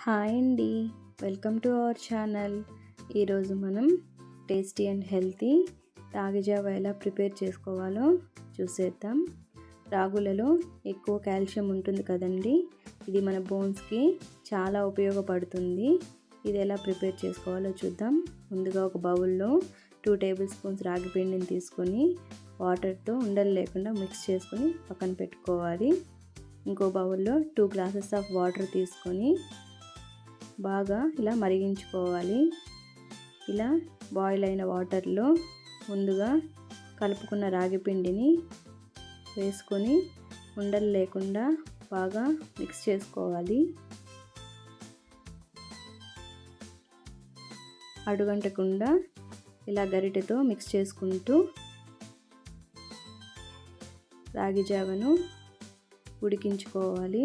Hi అండి. Welcome to our channel. ఈరోజు మనం టేస్టీ అండ్ హెల్తీ రాగి జావ ఎలా ప్రిపేర్ చేసుకోవాలో చూసేద్దాం. రాగులలో ఎక్కువ కాల్షియం ఉంటుంది కదండి. ఇది మన బోన్స్కి చాలా ఉపయోగపడుతుంది. ఇది ఎలా ప్రిపేర్ చేసుకోవాలో చూద్దాం. ముందుగా ఒక బౌల్లో 2 టేబుల్ స్పూన్స్ రాగి పిండిని తీసుకొని వాటర్తో ఉండలు లేకుండా మిక్స్ చేసుకొని పక్కన పెట్టుకోవాలి. ఇంకో బౌల్లో 2 గ్లాసెస్ ఆఫ్ వాటర్ తీసుకొని బాగా ఇలా మరిగించుకోవాలి. ఇలా బాయిల్ అయిన వాటర్లో ముందుగా కలుపుకున్న రాగి పిండిని వేసుకొని ఉండలు లేకుండా బాగా మిక్స్ చేసుకోవాలి. అడుగంటకుండా ఇలా గరిటెతో మిక్స్ చేసుకుంటూ రాగి జావను ఉడికించుకోవాలి.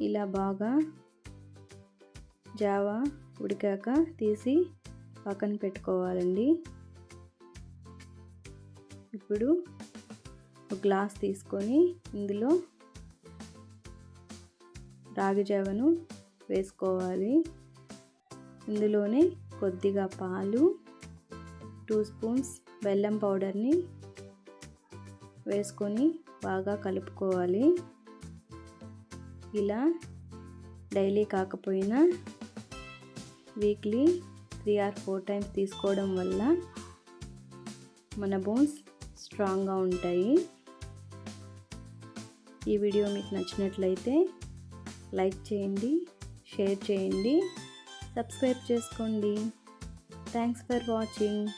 ఇలా బాగా జావా ఉడికాక తీసి పక్కన పెట్టుకోవాలండి. ఇప్పుడు ఒక గ్లాస్ తీసుకొని ఇందులో రాగి జావను వేసుకోవాలి. ఇందులోనే కొద్దిగా పాలు, 2 స్పూన్స్ బెల్లం పౌడర్ని వేసుకొని బాగా కలుపుకోవాలి. ఇలా డైలీ కాకపోయినా వీక్లీ 3 or 4 టైమ్స్ తీసుకోవడం వల్ల మన బోన్స్ స్ట్రాంగ్గా ఉంటాయి. ఈ వీడియో మీకు నచ్చినట్లయితే లైక్ చేయండి, షేర్ చేయండి, సబ్స్క్రైబ్ చేసుకోండి. Thanks for watching.